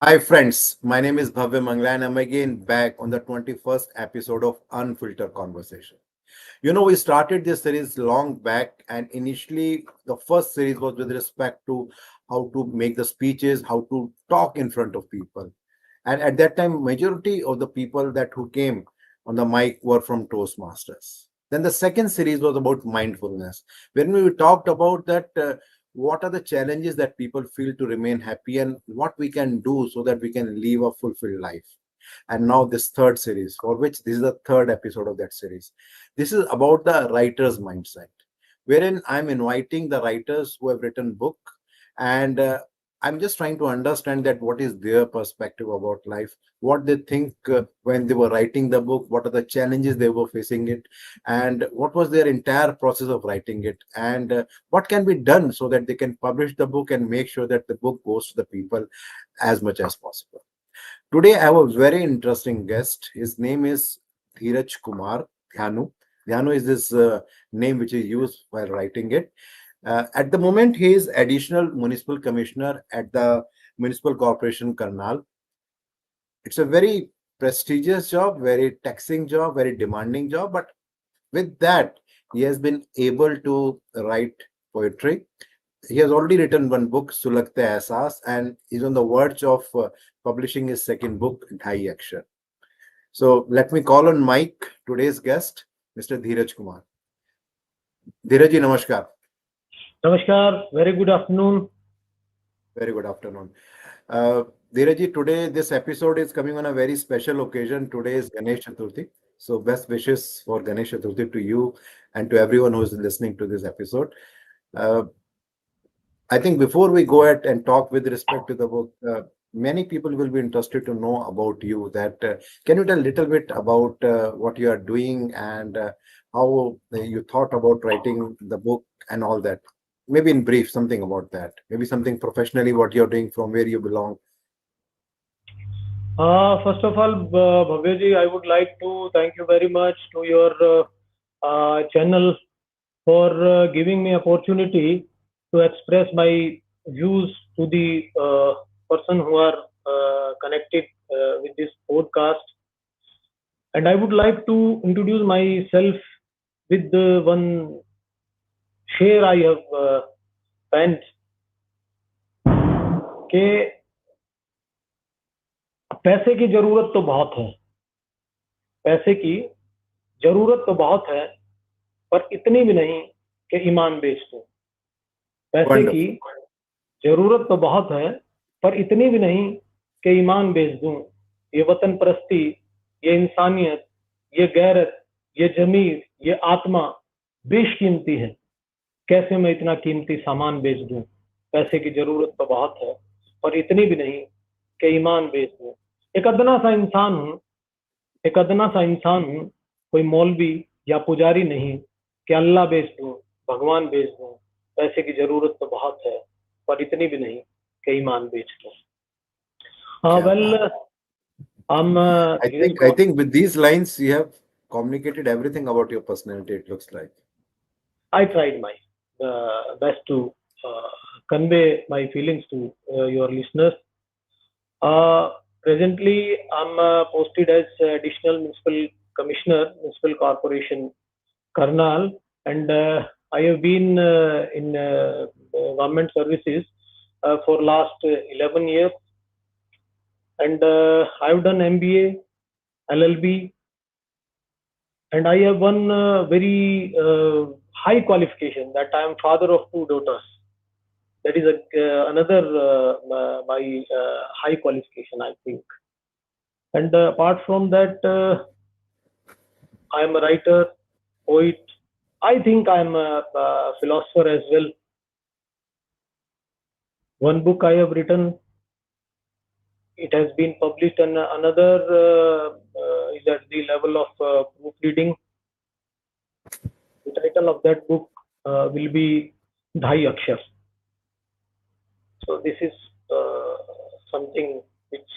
Hi friends, my name is Bhavya Mangla and I'm again back on the 21st episode of Unfiltered Conversation. We started this series long back, and initially the first series was with respect to how to make the speeches, how to talk in front of people. And at that time, majority of the people that who came on the mic were from Toastmasters. Then the second series was about mindfulness, when we talked about that what are the challenges that people feel to remain happy and what we can do so that we can live a fulfilled life. And now this third series, for which this is the third episode of that series. This is about the writer's mindset, wherein I'm inviting the writers who have written book, and I'm just trying to understand that what is their perspective about life, what they think when they were writing the book, what are the challenges they were facing it, and what was their entire process of writing it, and what can be done so that they can publish the book and make sure that the book goes to the people as much as possible. Today, I have a very interesting guest. His name is Dheeraj Kumar, Dhyanu. Dhyanu is this name which is used while writing it. At the moment, he is additional municipal commissioner at the Municipal Corporation Karnal. It's a very prestigious job, very taxing job, very demanding job. But with that, he has been able to write poetry. He has already written one book, Sulagte Ehsas, and is on the verge of publishing his second book, Dhai Akshar. So let me call on mic today's guest, Mr. Dheeraj Kumar. Dheeraj ji, namaskar. Namaskar, very good afternoon. Very good afternoon. Uh, Dheeraj ji, today this episode is coming on a very special occasion. Today is Ganesh Chaturthi. So best wishes for Ganesh Chaturthi to you and to everyone who is listening to this episode. Uh, I think before we go ahead and talk with respect to the book, many people will be interested to know about you. That can you tell a little bit about what you are doing and how you thought about writing the book and all that? Maybe in brief, something about that. Maybe something professionally, what you're doing, from where you belong. First of all, Bhavya I would like to thank you very much to your channel for giving me opportunity to express my views to the person who are connected with this podcast. And I would like to introduce myself with the one share I have penned कि पैसे की जरूरत तो बहुत है, पैसे की जरूरत तो बहुत है, पर इतनी भी नहीं कि ईमान बेच दूं। पैसे की Wonderful. जरूरत तो बहुत है, पर इतनी भी नहीं कि ईमान बेच दूं। ये वतन परस्ती, ये इंसानियत, ये गैरत, ये जमीर, ये आत्मा बेशकीमती है। कैसे मैं इतना कीमती सामान बेच दूं। पैसे की जरूरत तो बहुत है, पर इतनी भी नहीं कि ईमान बेच दूं। एक अदना सा इंसान हूं, एक अदना सा इंसान हूं, कोई मौलवी या पुजारी नहीं कि अल्लाह बेच दूं, भगवान बेच दूं। पैसे की जरूरत तो बहुत है, पर इतनी भी नहीं कि ईमान बेच दूं। Kya Well, baat. I'm Dheeraj I Kumar. think with these lines you have communicated everything about your personality. It looks like. I tried my best to uh, convey my feelings to your listeners. Uh, Presently, I'm posted as additional municipal commissioner, municipal corporation Karnal, and I have been in government services for last 11 years, and I've done MBA, LLB, and I have one very high qualification that I am father of two daughters. That is another my high qualification, I think. And apart from that, I am a writer, poet. I think I am a philosopher as well. One book I have written, it has been published, and another is at the level of proofreading. The title of that book will be Dhai Akshar. So this is something which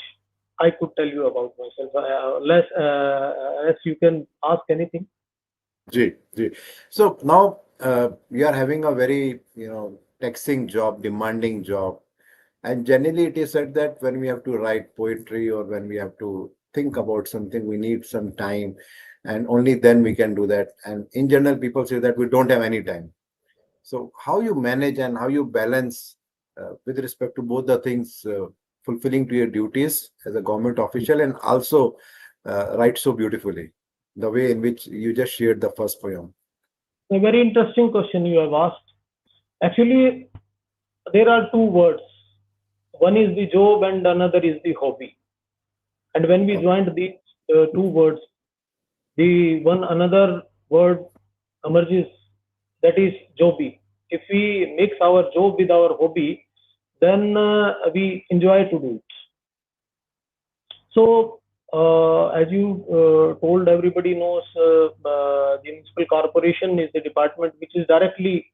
I could tell you about myself. Unless you can ask anything. Ji, ji. So now you are having a very, taxing job, demanding job. And generally, it is said that when we have to write poetry or when we have to think about something, we need some time, and only then we can do that. And in general, people say that we don't have any time. So, how you manage and how you balance with respect to both the things, fulfilling to your duties as a government official and also write so beautifully, the way in which you just shared the first poem. A very interesting question you have asked. Actually, there are two words. One is the job and another is the hobby. And when we Oh, joined these two words, the one another word emerges, that is jobby. If we mix our job with our hobby, then we enjoy to do it. So, as you told, everybody knows the municipal corporation is the department which is directly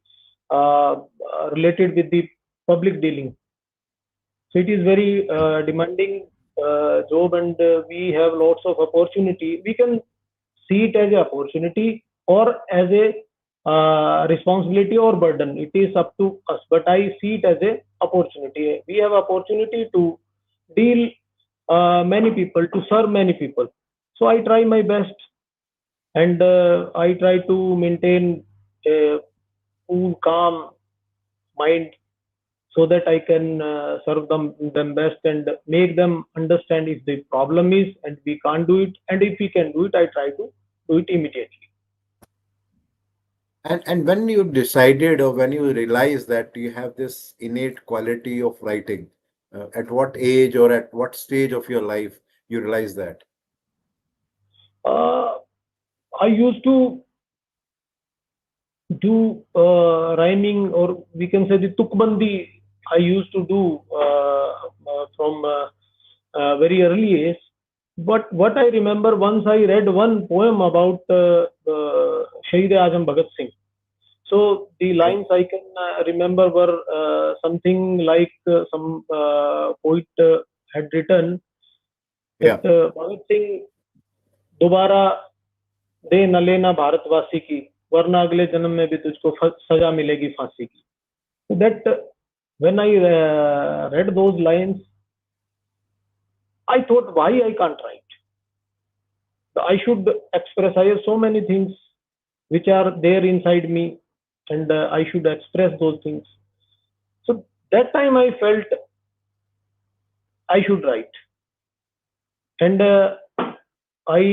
related with the public dealing. So it is very demanding job, and we have lots of opportunity. We can see it as an opportunity or as a responsibility or burden. It is up to us. But I see it as a opportunity. We have opportunity to deal many people, to serve many people. So I try my best, and I try to maintain a cool, calm mind so that I can serve them best and make them understand if the problem is and we can't do it, and if we can do it, I try to do it immediately. and when you decided or when you realized that you have this innate quality of writing, at what age or at what stage of your life you realize that? Uh, I used to do rhyming, or we can say the tukbandi. I used to do from very early age. But what I remember, once I read one poem about Shahid Azam Bhagat Singh. So the Okay. lines I can remember were something like some poet had written that Yeah. Bhagat Singh दोबारा दे न लेना भारतवासी की, वरना अगले जन्म में भी तुझको सजा मिलेगी फांसी की. So that when I read those lines, I thought, why I can't write? I should express. I have so many things which are there inside me, and I should express those things. So that time I felt I should write, and I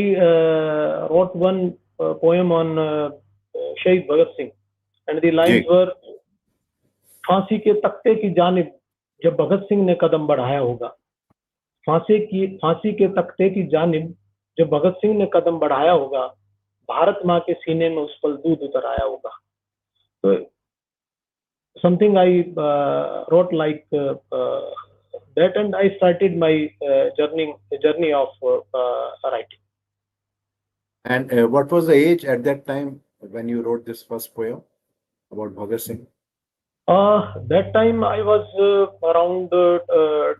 wrote one poem on Shahid Bhagat Singh, and the lines ji. were, फांसी के तख्ते की जानिब जब भगत सिंह ने कदम बढ़ाया होगा, फांसी के तख्ते की जानिब जब भगत सिंह ने कदम बढ़ाया होगा, भारत माँ के सीने में उस पल दूध उतर आया होगा. So something I wrote like that, and I started my journey of writing. And what was the age at that time when you wrote this first poem about Bhagat Singh? That time I was around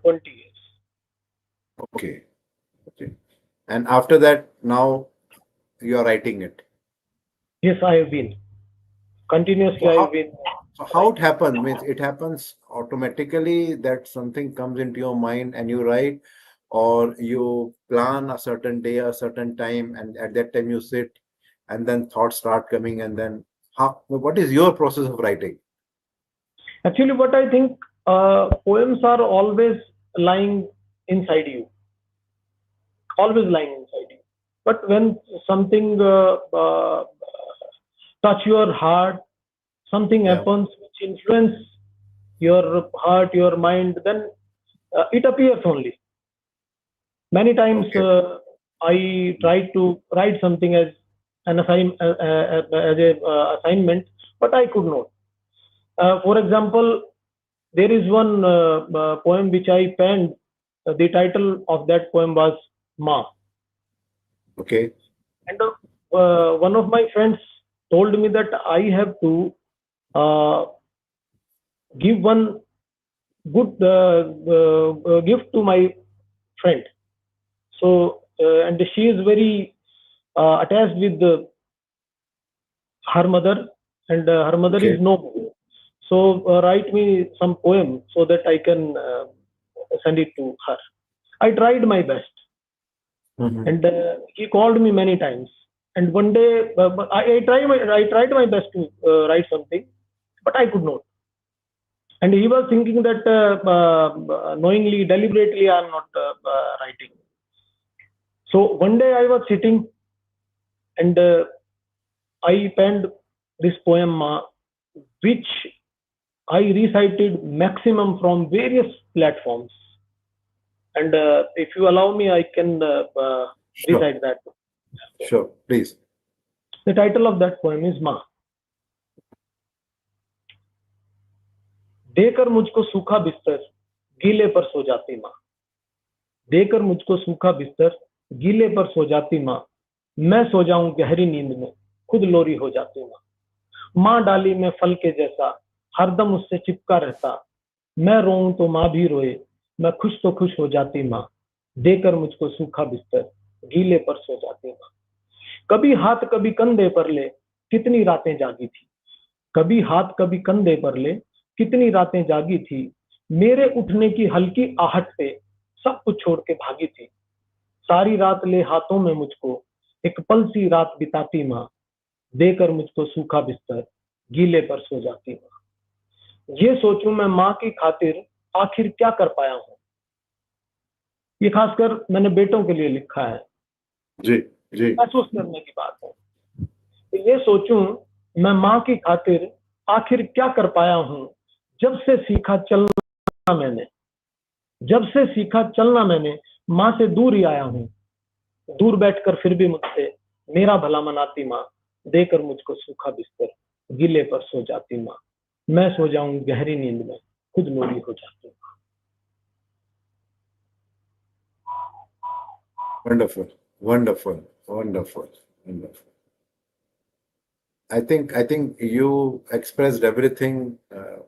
20 years. Okay. Okay. And after that, now you are writing it. Yes, I have been continuously. So I have how been so how it writing. happens? Means it happens automatically that something comes into your mind and you write, or you plan a certain day, a certain time, and at that time you sit, and then thoughts start coming, and then what is your process of writing? Actually, what I think, poems are always lying inside you, always lying inside you. But when something touch your heart, something Yeah. happens which influence your heart, your mind, then it appears only. Many times Okay. I tried to write something as an as a assignment, but I could not. For example, there is one poem which I penned. The title of that poem was Ma. Okay. And one of my friends told me that I have to uh, give one good gift to my friend. So, and she is very attached with her mother, and her mother is Okay. no more. So write me some poem so that I can send it to her. I tried my best, Mhm. and he called me many times. And one day, I tried my best to write something, but I could not. And he was thinking that knowingly, deliberately, I am not writing. So one day I was sitting, and I penned this poem, which I recited maximum from various platforms. And if you allow me, I can Sure, recite that. sure, please. The title of that poem is Ma. देकर मुझको सूखा बिस्तर गीले पर सो जाती माँ, देकर मुझको सूखा बिस्तर गीले पर सो जाती माँ, मैं सो जाऊं गहरी नींद में खुद लोरी हो जाती माँ, माँ डाली में फल के जैसा हरदम उससे चिपका रहता, मैं रोऊं तो माँ भी रोए, मैं खुश तो खुश हो जाती माँ, देकर मुझको सूखा बिस्तर गीले पर सो जाती माँ। कभी हाथ कभी कंधे पर ले कितनी रातें जागी थी, कभी हाथ कभी कंधे पर ले कितनी रातें जागी थी, मेरे उठने की हल्की आहट पे सब कुछ छोड़ के भागी थी, सारी रात ले हाथों में मुझको एक पल सी रात बिताती माँ, देकर मुझको सूखा बिस्तर गीले पर सो जाती माँ। ये सोचूं मैं माँ की खातिर आखिर क्या कर पाया हूँ। ये खासकर मैंने बेटों के लिए लिखा है, जी, जी। महसूस करने की बात है। तो ये सोचूं मैं माँ की खातिर आखिर क्या कर पाया हूँ, जब से सीखा चलना मैंने, जब से सीखा चलना मैंने माँ से दूर ही आया हूँ, दूर बैठकर फिर भी मुझसे मेरा भला मनाती माँ, देकर मुझको सूखा बिस्तर गीले पर सो जाती माँ, मैं सो जाऊं गहरी नींद में खुद लोरी हो जाती माँ। Wonderful, wonderful, wonderful, wonderful. I think you expressed everything,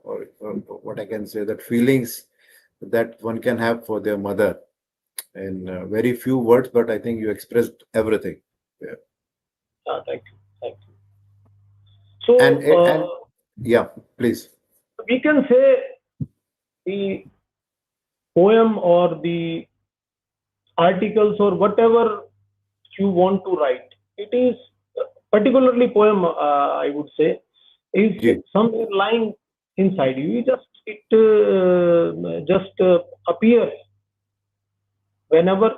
or what I can say, that feelings that one can have for their mother in very few words, but I think you expressed everything. Yeah. Thank you, thank you. And So and yeah, please. we can say the poem or the articles or whatever you want to write, it is particularly poem, I would say, is Ji. somewhere lying inside you. It just appears whenever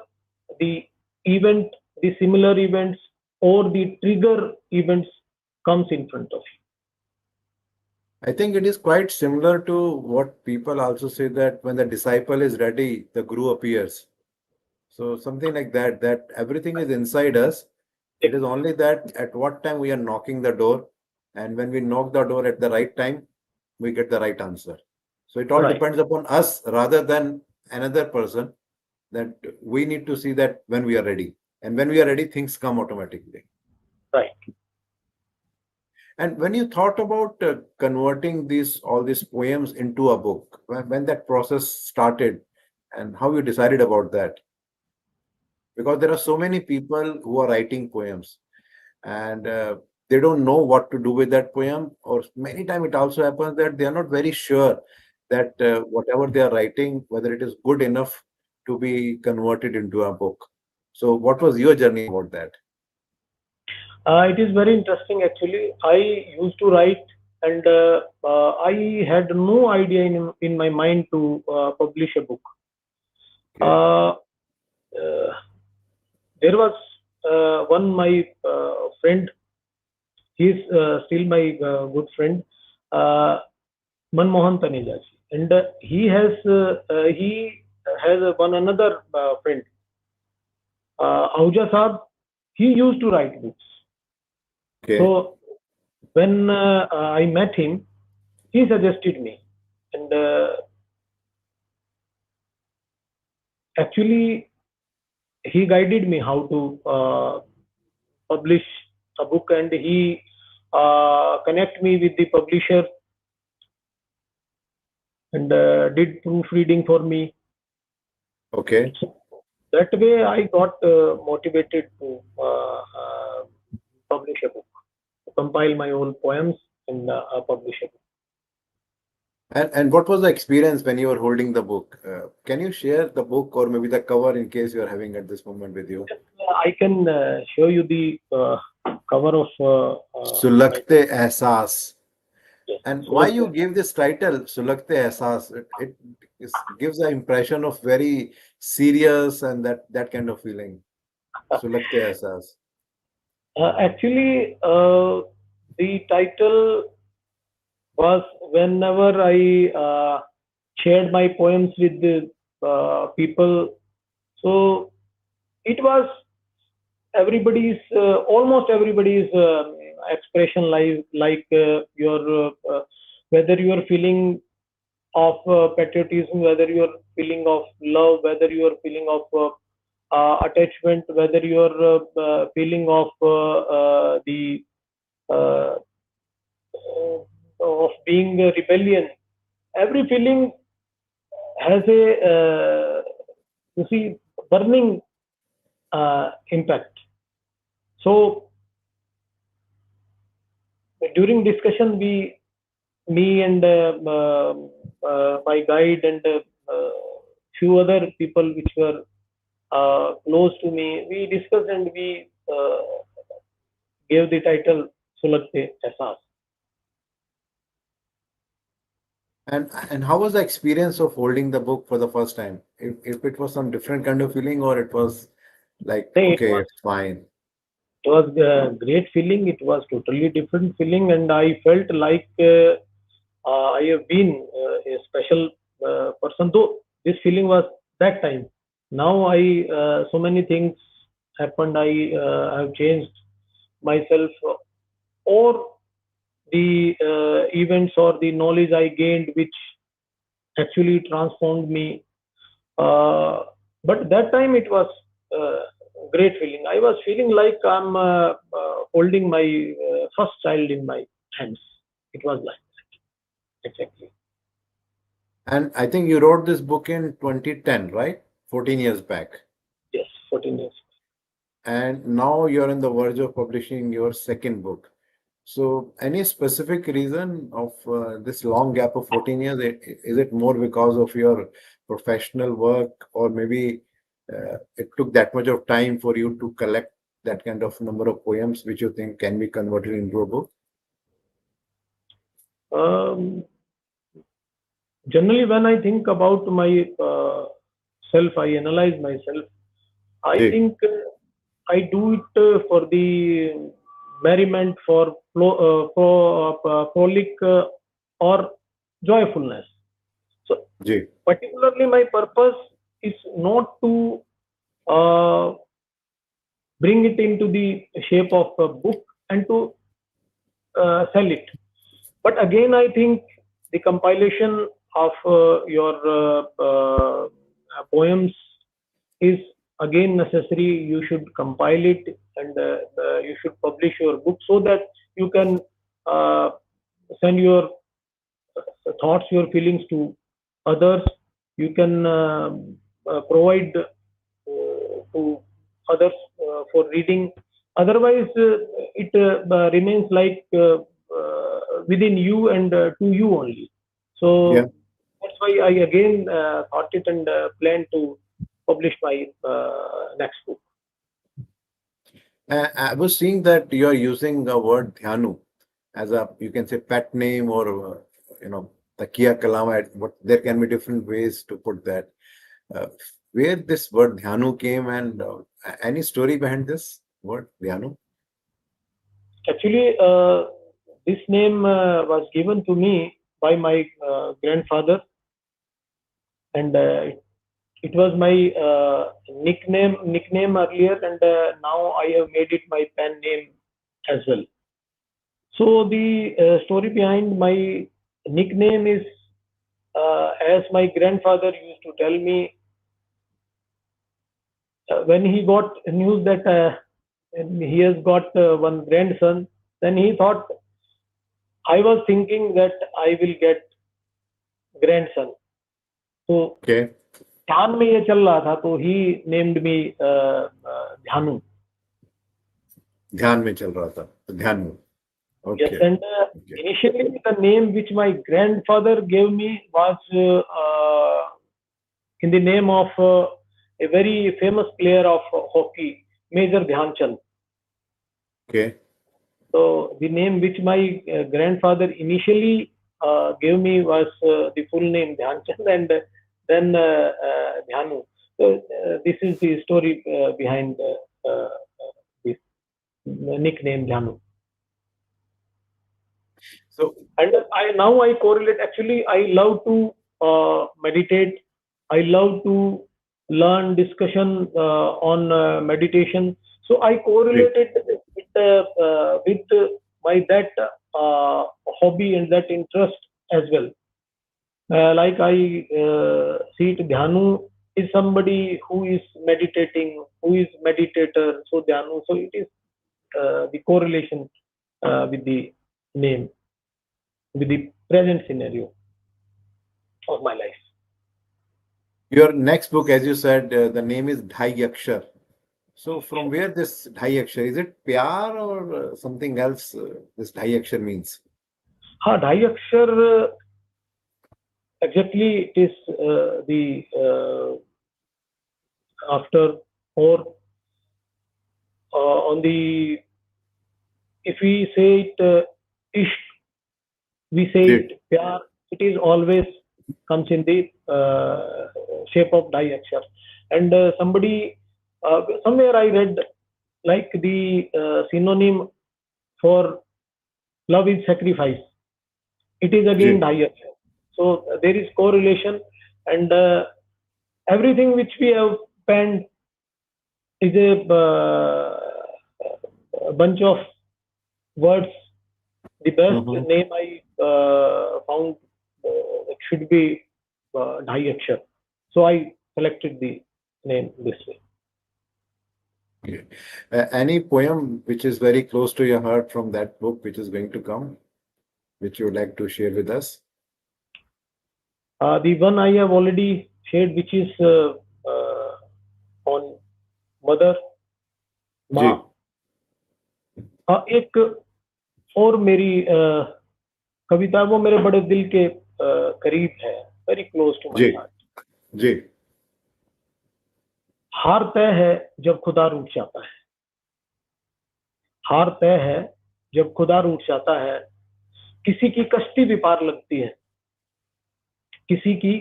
the event, the similar events, or the trigger events comes in front of you. I think it is quite similar to what people also say, that when the disciple is ready, the guru appears. So something like that, that everything is inside us. It is only that at what time we are knocking the door, and when we knock the door at the right time, we get the right answer. So it all Right, depends upon us rather than another person, that we need to see that when we are ready. And when we are ready, things come automatically. right. And when you thought about converting all these poems into a book, when that process started, and how you decided about that? Because there are so many people who are writing poems, and they don't know what to do with that poem, or many times it also happens that they are not very sure that whatever they are writing, whether it is good enough to be converted into a book. So what was your journey about that? It is very interesting actually. I used to write, and I had no idea in my mind to publish a book. Okay. Uh, uh, there was one my friend. He's still my good friend, Manmohan Taneja ji, and he has one another friend, Ahuja Saab. He used to write books. Okay. So when I met him, he suggested me, and actually he guided me how to publish a book, and he connect me with the publisher, and did proofreading for me. Okay. So that way I got motivated to publish a book, to compile my own poems and publish a book. And what was the experience when you were holding the book? Can you share the book or maybe the cover in case you are having at this moment with you? I can show you the cover of my Sulagte Ehsas. yes. And why Sulagte you give this title, Sulagte Ehsas? Gives the impression of very serious and that kind of feeling. Sulagte Ehsas. Actually, the title was whenever I shared my poems with the people. So it was everybody's, almost everybody's expression, like your whether you are feeling of patriotism, whether you are feeling of love, whether you are feeling of attachment, whether you are feeling of the uh, of being a rebellion. Every feeling has a you see burning impact. So during discussion, me and my guide and few other people which were close to me, we discussed and we gave the title Sulagte Ehsas. And how was the experience of holding the book for the first time? If it was some different kind of feeling or it was like, Say okay, it's fine. it was a great feeling. It was totally different feeling, and I felt like I have been a special person. Though this feeling was that time. Now I so many things happened. I have changed myself, or the events or the knowledge I gained, which actually transformed me. Uh, but that time it was great feeling. I was feeling like I'm holding my first child in my hands. It was like that, exactly. And I think you wrote this book in 2010, right? 14 years back. Yes, 14 years. And now you're on the verge of publishing your second book. So, any specific reason of this long gap of 14 years? Is it more because of your professional work, or maybe it took that much of time for you to collect that kind of number of poems which you think can be converted into a book? Um, Generally, when I think about my self, I analyze myself. I Ji. think I do it for the merriment, for frolic or joyfulness. So, Ji. particularly, my purpose is not to uh, bring it into the shape of a book and to sell it. But again, I think the compilation of your poems is again necessary. You should compile it and you should publish your book so that you can uh, send your thoughts, your feelings to others. You can provide to others for reading. Otherwise, it remains like within you and to you only. Yeah. So that's why I again thought it and planned to publish my next book. I was seeing that you are using the word Dhyanu as a, you can say, pet name or, Takiya Kalama. What there can be different ways to put that. Uh, where this word Dhyanu came and any story behind this word Dhyanu? Actually, this name was given to me by my grandfather, and it was my nickname earlier, and now I have made it my pen name as well. So the story behind my nickname is, as my grandfather used to tell me, when he got news that he has got one grandson, then he thought, I was thinking that I will get grandson. तो Okay. ध्यान में ये चल रहा था, तो ही named मी ध्यानु. ध्यान में चल रहा था तो ध्यानु. Yes, Okay. and Okay. Initially, the name which my grandfather gave me was in the name of a very famous player of hockey, Major Dhyan Chand. Okay. So the name which my grandfather initially gave me was the full name Dhyan Chand, and then Dhyanu. So this is the story behind this nickname Dhyanu. So And I correlate. Actually, I love to meditate. I love to learn discussion on meditation. So I great. correlated with my that hobby and that interest as well. Like I see it, Dhyanu is somebody who is meditating, who is meditator. So Dhyanu. So it is the correlation with the name, with the present scenario of my life. Your next book, as you said, the name is Dhai Akshar. So from where this Dhai Akshar? Is it pyar or something else? This Dhai Akshar means. Dhai Akshar, exactly it is the after or on the, if we say it ishq, we say Great. it pyar, it is always comes in the shape of Dhai Akshar. And somebody, somewhere I read like the synonym for love is sacrifice. It is again Great. Dhai Akshar. So there is correlation, and everything which we have penned is a bunch of words. The best Mhm. name I found it should be Dhai Akshar. So I selected the name this way. Okay. Any poem which is very close to your heart from that book, which is going to come, which you would like to share with us? The one I have already shared, which is on mother, जी. माँ. एक और मेरी कविता, वो मेरे बड़े दिल के करीब है, वेरी क्लोज टू माय जी. हार्ट. जी. हार तय है जब खुदा रूठ जाता है. हार तय है जब खुदा रूठ जाता है. किसी की कश्ती भी पार लगती है, किसी की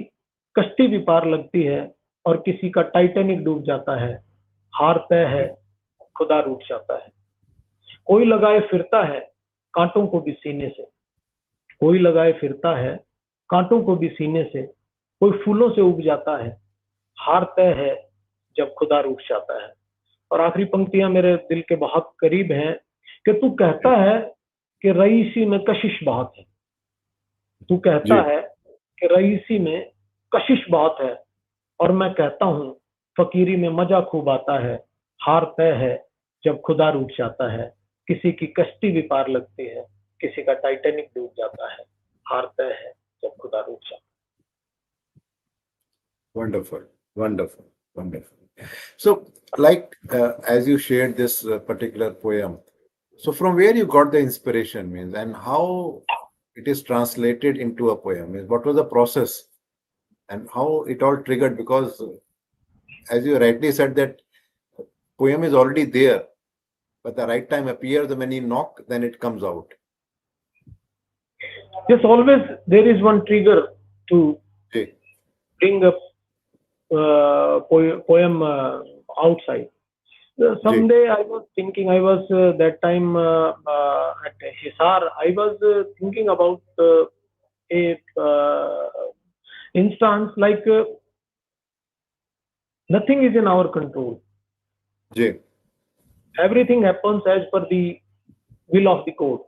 कश्ती भी पार लगती है, और किसी का टाइटैनिक डूब जाता है. हार तय है, खुदा रूठ जाता है. कोई लगाए फिरता है कांटों को भी सीने से. कोई लगाए फिरता है कांटों को भी सीने से. कोई फूलों से उग जाता है. हार तय है जब खुदा रूठ जाता है. और आखिरी पंक्तियां मेरे दिल के बहुत करीब हैं कि तू कहता है कि रईसी में कशिश बहुत है. तू कहता जी. है कि रईसी में कशिश बहुत है, और मैं कहता हूँ फकीरी में मजा खूब आता है. हार तय है जब खुदा रूठ जाता है. किसी की कश्ती भी पार लगती है, किसी का टाइटैनिक डूब जाता है. हार तय है जब खुदा रूठ जाता Wonderful. Wonderful. Wonderful. So, like, as you shared this particular poem, so from where you got the inspiration means, and how it is translated into a poem, means what was the process and how it all triggered? Because, as you rightly said, that poem is already there, but the right time appears when you knock, then it comes out. है. Yes, always there is one trigger to Okay. bring a poem outside. Someday I was thinking, I was that time at Hisar, I was thinking about a instance like nothing is in our control. Jay. Everything happens as per the will of the court.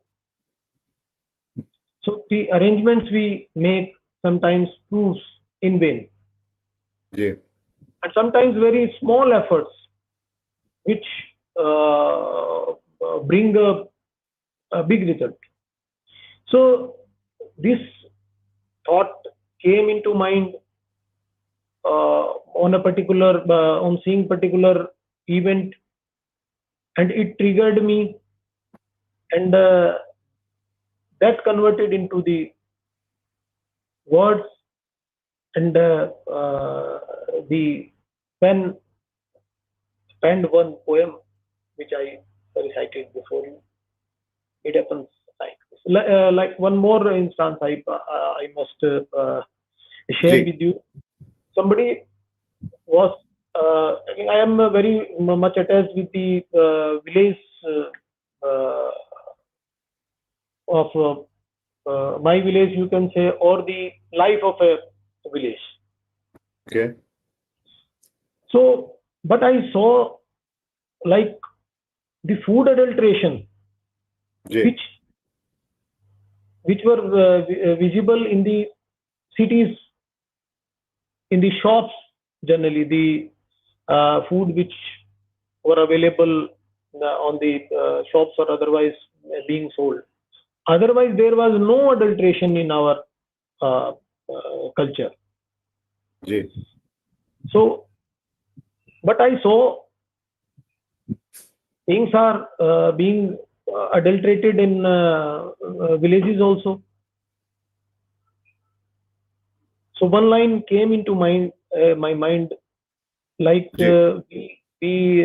So the arrangements we make sometimes proves in vain. Jay. And sometimes very small efforts which bring a big result. So this thought came into mind on a particular on seeing particular event, and it triggered me. And that converted into the words, and the pen penned one poem which I recited before you. It happens like this. Like one more instance, I must share Ji. with you. Somebody was, I am very much attached with the village uh, of my village, you can say, or the life of a village. Okay. So, but I saw like the food adulteration, Ji. which which were visible in the cities, in the shops. Generally, the food which were available on the shops or otherwise being sold. Otherwise, there was no adulteration in our culture. Ji. So, but I saw things are being adulterated in villages also. So one line came into my mind, like Ji. we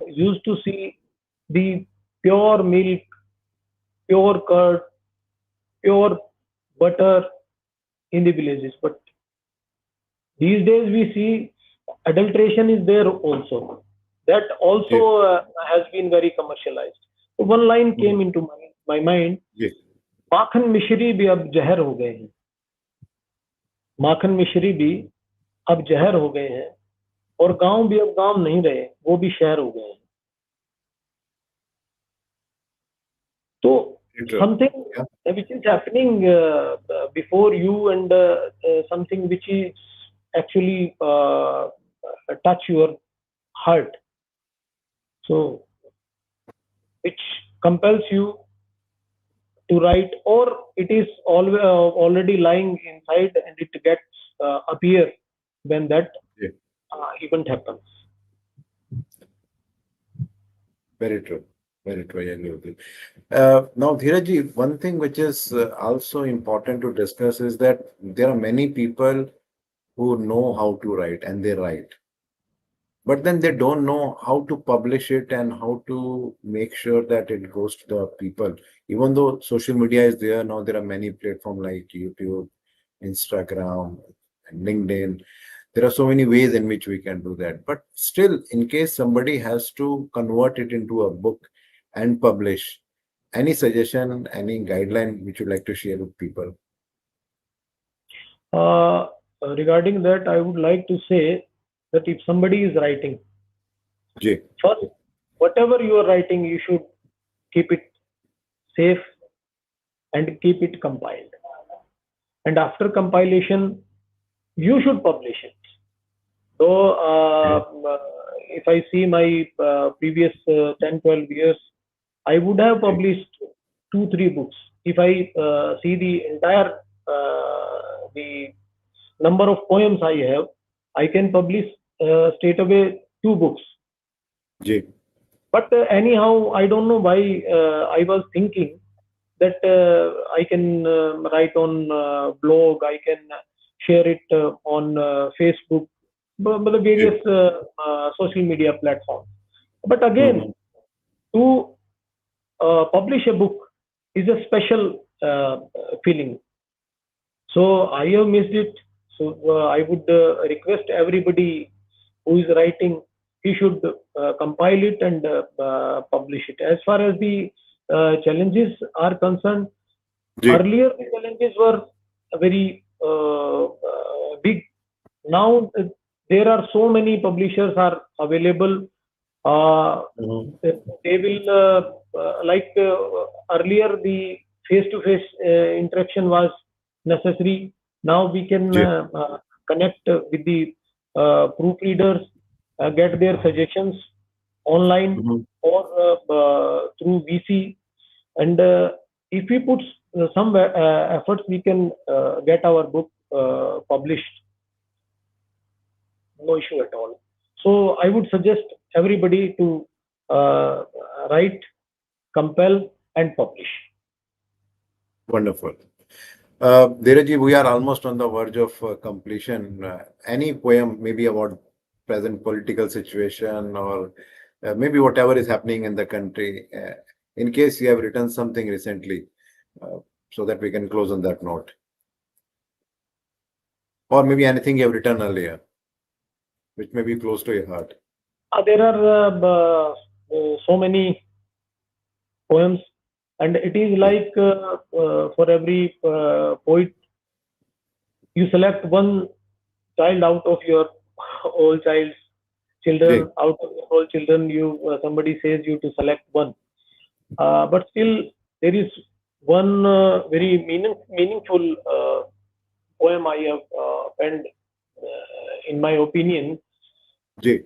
used to see the pure milk, pure curd, pure butter in the villages, but these days we see adulteration is there also. That Ji. also has been very commercialized. So one line Mhm. came into my mind, Ji. माखन मिश्री भी अब जहर हो गए हैं, माखन मिश्री भी अब जहर हो गए हैं, और गांव भी अब गांव नहीं रहे, वो भी शहर हो गए हैं. So Very true. something Yeah. which is happening before you, and something which is actually touch your heart. So which compels you to write, or it is already lying inside and it gets appear when that Ji. event happens. Very true. Very true. I agree with you. Now, Dheeraj, one thing which is also important to discuss is that there are many people who know how to write and they write, but then they don't know how to publish it and how to make sure that it goes to the people. Even though social media is there now, there are many platforms like YouTube, Instagram, and LinkedIn. There are so many ways in which we can do that. But still, in case somebody has to convert it into a book and publish, any suggestion, any guideline which you'd like to share with people? Uh, Regarding that, I would like to say that if somebody is writing, Jay. first, whatever you are writing, you should keep it safe and keep it compiled. And after compilation, you should publish it. So, Okay. if I see my previous 10, 12 years, I would have Okay. published 2, 3 books. If I see the entire the number of poems I have, I can publish straight away 2 books. Jay. But anyhow, I don't know why I was thinking that I can write on blog, I can share it on Facebook, but the Jay. various social media platforms. But again, Mhm. to publish a book is a special feeling. So I have missed it. So I would request everybody who is writing, he should compile it and publish it. As far as the challenges are concerned, Jay. earlier the challenges were very big. Now there are so many publishers are available. Mhm. They will like earlier the face-to-face interaction was necessary. Now we can Jay. connect with the proofreaders, get their suggestions online Mhm. or through VC, and if we put some efforts, we can get our book published. No issue at all. So I would suggest everybody to uh, write, compel, and publish. Wonderful. Dheeraj, we are almost on the verge of completion. Any poem, maybe about present political situation or maybe whatever is happening in the country, in case you have written something recently, uh, so that we can close on that note. Or maybe anything you have written earlier, which may be close to your heart. There are so many poems, and it is like for every poet, you select one child out of your all children. Ji. Out of your all children, you somebody says you to select one. But still, there is one very meaningful poem I have penned, in my opinion. Ji.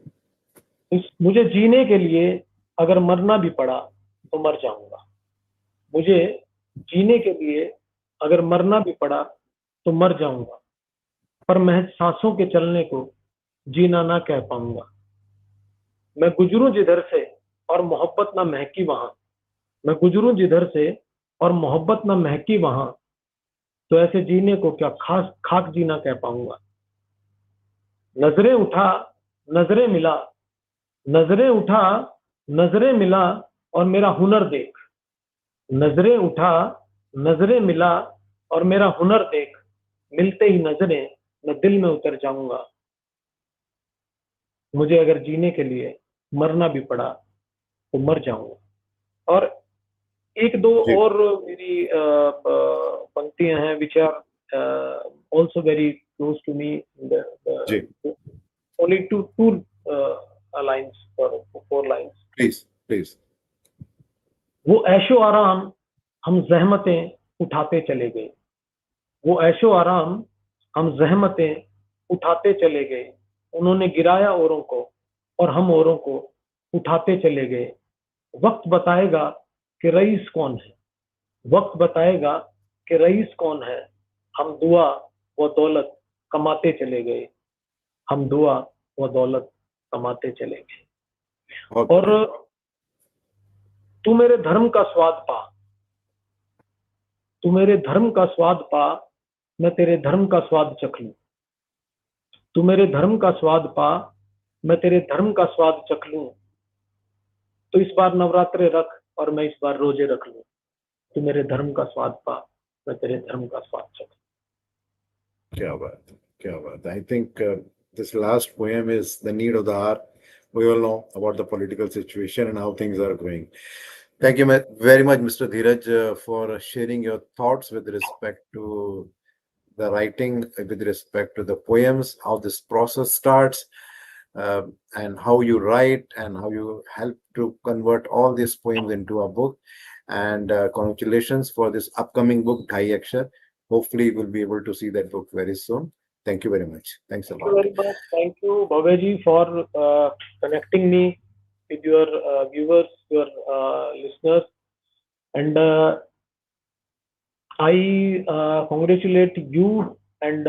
मुझे जीने के लिए अगर मरना भी पड़ा तो मर जाऊंगा. मुझे जीने के लिए अगर मरना भी पड़ा तो मर जाऊंगा, पर महज सांसों के चलने को जीना ना कह पाऊंगा. मैं गुजरूं जिधर से और मोहब्बत ना महकी वहां. मैं गुजरूं जिधर से और मोहब्बत ना महकी वहां, तो ऐसे जीने को क्या खास खाक जीना कह पाऊंगा. नजरें उठा, नजरें मिला, नजरें उठा, नजरें मिला और मेरा हुनर देख. नजरें उठा, नजरें मिला और मेरा हुनर देख. मिलते ही नजरें मैं दिल में उतर जाऊंगा. मुझे अगर जीने के लिए मरना भी पड़ा तो मर जाऊंगा. और एक दो जी. और मेरी पंक्तियां हैं which are also very close to me. Ji. Only two lines or four lines. Please, please. वो ऐशो आराम हम जहमतें उठाते चले गए. वो ऐशो आराम हम जहमतें उठाते चले गए. उन्होंने गिराया औरों को और हम औरों को उठाते चले गए. वक्त बताएगा कि रईस कौन है. वक्त बताएगा कि रईस कौन है. हम दुआ व दौलत कमाते चले गए. हम दुआ व दौलत कमाते चले गए. Okay. और तू मेरे धर्म का स्वाद पा. तू मेरे धर्म का स्वाद पा, मैं तेरे धर्म का स्वाद चख लूं. तू मेरे धर्म का स्वाद पा, मैं तेरे धर्म का स्वाद चख लूं. तो इस बार नवरात्रे रख और मैं इस बार रोजे रख लूं. तू मेरे धर्म का स्वाद पा, मैं तेरे धर्म का स्वाद चख लूं. क्या बात है, क्या बात है. I think this last poem is the need of the hour. We all know about the political situation and how things are going. Thank you very much, Mr. Dheeraj, for sharing your thoughts with respect to the writing, with respect to the poems, how this process starts, and how you write and how you help to convert all these poems into a book. And congratulations for this upcoming book, Dhai Akshar. Hopefully, we'll be able to see that book very soon. Thank you very much. Thanks a Thank you lot. very much. Thank you, Bhaveji, for connecting me with your viewers, your listeners. And I congratulate you, and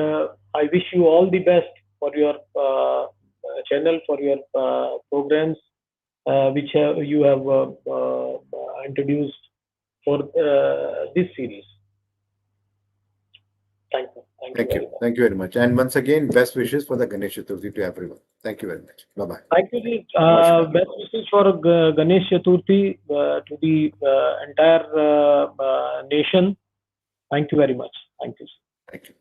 I wish you all the best for your channel, for your programs, which you have introduced for this series. Thank you. Thank you. Thank you very much. And once again, best wishes for the Ganesh Chaturthi to everyone. Thank you very much. Bye-bye. Thank you, ji. Namaskar. Best wishes for Ganesh Chaturthi to the entire nation. Thank you very much. Thank you. Thank you.